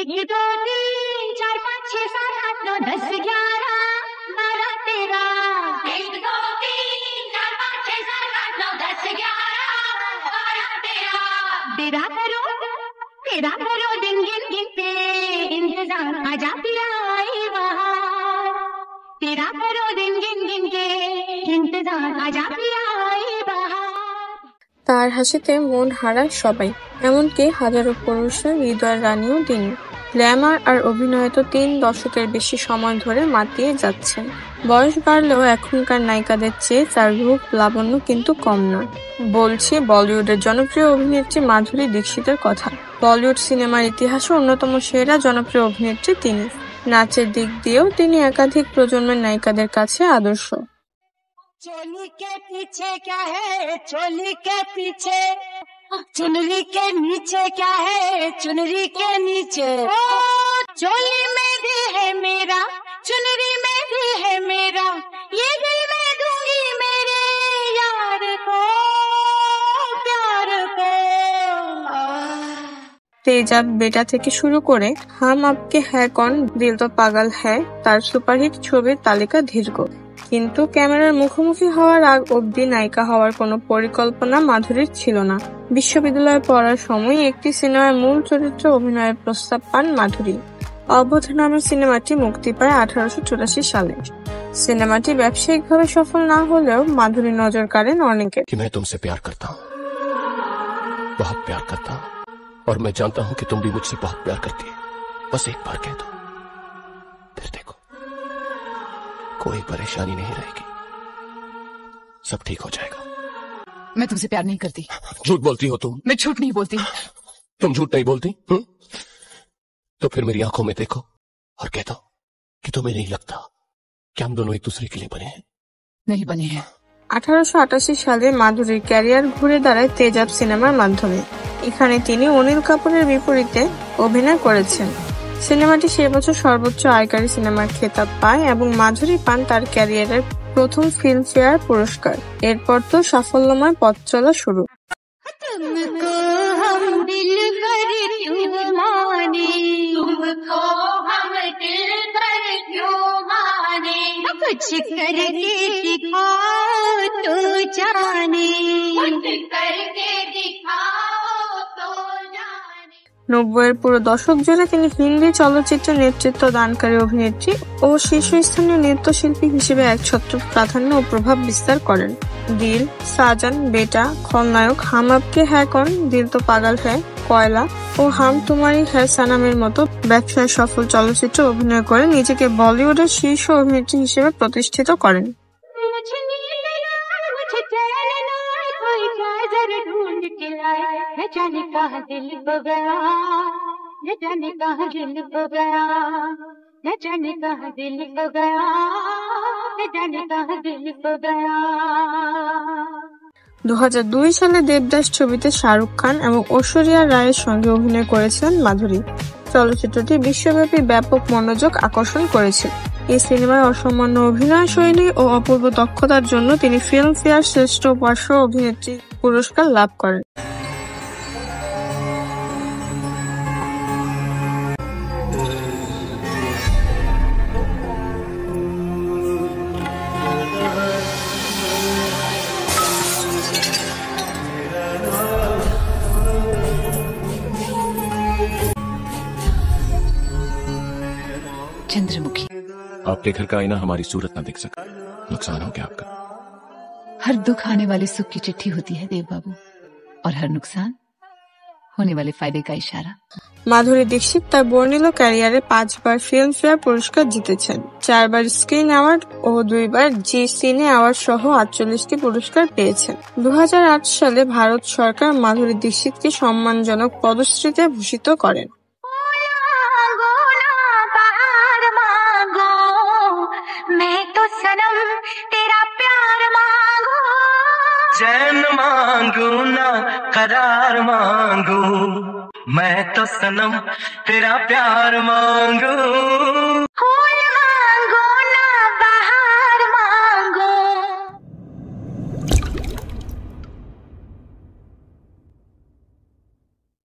एक दो तीन चार पाँच छः सात आठ नौ 10 11 12 13 एक दो तीन चार पाँच छः सात आठ नौ 10 11 12 13 तेरा करो दिन गिन गिनते इंतजार आजा पिया आई बहार तेरा करो दिन गिन गिन के इंतजार आजा पिया आई बहार। তার হাসিতে মন হারায় সবাই, এমনকি হাজারো পুরুষের হৃদয়ের রানীও তিনি। গ্ল্যামার আর অভিনয়ে তো 3 দশকের বেশি সময় ধরে মাতিয়ে যাচ্ছেন। বয়স বাড়লেও এখনকার নায়িকাদের চেয়ে তার রূপ লাবণ্য কিন্তু কম নয়। বলছি বলিউডের জনপ্রিয় অভিনেত্রী মাধুরী দীক্ষিতের কথা। বলিউড সিনেমার ইতিহাসে অন্যতম সেরা জনপ্রিয় অভিনেত্রী তিনি। নাচের দিক দিয়েও তিনি একাধিক প্রজন্মের নায়িকাদের কাছে আদর্শ। चोली के पीछे क्या है चोली के पीछे चुनरी के नीचे क्या है चुनरी के नीचे ओ चोली में भी है मेरा चुनरी में भी है मेरा ये दिल में दूंगी मेरे यार को प्यार को। তেজাব বেটা থেকে শুরু করে হাম আপকে হ্যায় কন দিল তো পাগল হ্যায় তার সুপারহিট ছবির তালিকা দীর্ঘ। কিন্তু ক্যামেরার মুখোমুখি হওয়ার আগ অবধি নায়িকা হওয়ার কোনো পরিকল্পনা মাধুরীর ছিল না। বিশ্ববিদ্যালয়ে পড়ার সময় একটি সিনেমার মূল চরিত্রে অভিনয়ের প্রস্তাব পান মাধুরী। অবধ নামের সিনেমাটি মুক্তি পায় 1884 সালে। সিনেমাটি ব্যবসায়িকভাবে সফল না হলেও মাধুরী নজর কাড়েন অনেকে। मैं तुमसे प्यार करता हूँ, बहुत प्यार करता हूँ, और मैं जानता हूँ कि तुम भी मुझसे बहुत प्यार करती है। बस एक बार कह दो, फिर देखो कोई परेशानी नहीं रहेगी, सब ठीक हो जाएगा। मैं तुमसे प्यार नहीं करती। झूठ बोलती हो तुम। मैं झूठ नहीं बोलती। तुम झूठ नहीं बोलती? तो फिर मेरी आंखों में देखो और कह दो कि तुम्हें नहीं लगता कि हम दोनों एक दूसरे के लिए बने हैं। नहीं बने हैं। 1888 সালে মাধুরীর ক্যারিয়ার ঘুরে দাঁড়ায় তেজাব সিনেমার মাধ্যমে। এখানে তিনি অনিল কাপুরের বিপরীতে অভিনয় করেছেন। সিনেমাটি সে বছর সর্বোচ্চ আয়কারী সিনেমার খেতাব পায় এবং মাধুরী পান তার ক্যারিয়ারের প্রথম ফিল্মফেয়ার পুরস্কার। এরপর তো সাফল্যময় পথ চলা শুরু। तुमको हम दिल भर क्यों माने तुमको हम दिल भर क्यों माने कुछ करके दिखाओ तो जाने कुछ करके दिखाओ तो जाने। 90-এর পুরো দশক জুড়ে তিনি হিন্দি চলচ্চিত্রে নেতৃত্ব দানকারী অভিনেত্রী ও শীর্ষস্থানীয় নৃত্যশিল্পী হিসেবে একছত্র প্রাধান্য ও প্রভাব বিস্তার করেন। দিল, সাজন, বেটা, খলনায়ক, হাম আপকে হ্যায় কন, দিল তো পাগল হ্যায়, কয়লা ও হাম তুমারি হ্যায় সানামের মতো ব্যবসায় সফল চলচ্চিত্রে অভিনয় করে নিজেকে বলিউডের শীর্ষ অভিনেত্রী হিসেবে প্রতিষ্ঠিত করেন। न जाने कहाँ दिल खो गया न जाने कहाँ दिल खो गया न जाने कहाँ दिल खो गया न जाने कहाँ दिल खो गया। 2002 সালে দেবদাস ছবিতে শাহরুখ খান এবং ঐশ্বরিয়া রায়ের সঙ্গে অভিনয় করেছিলেন মাধুরী। চলচ্চিত্রটি বিশ্বব্যাপী ব্যাপক মনোযোগ আকর্ষণ করেছিল। এই সিনেমায় অসামান্য অভিনয় শৈলী ও অপূর্ব দক্ষতার জন্য তিনি ফিল্মফেয়ার শ্রেষ্ঠ পার্শ্ব অভিনেত্রী পুরস্কার লাভ করেন। चंद्रमुखी। आपके घर का आईना हमारी सूरत ना दिख सका, नुकसान हो गया आपका। हर दुख आने वाले सुख की चिट्ठी होती है देव बाबू, और हर नुकसान होने वाले फायदे का इशारा। মাধুরী দীক্ষিত তার বর্ণিল ক্যারিয়ারে 5 বার ফিল্মফেয়ার পুরস্কার জিতেছেন, 4 বার স্ক্রিন অ্যাওয়ার্ড ও 2 বার জি সিনে অ্যাওয়ার্ড সহ 48টি পুরস্কার পেয়েছেন। 2008 সালে ভারত সরকার মাধুরী দীক্ষিতকে সম্মানজনক পদ্মশ্রীতে ভূষিত করেন। चैन मांगू ना करार मांगू मैं तो सनम तेरा प्यार मांगू।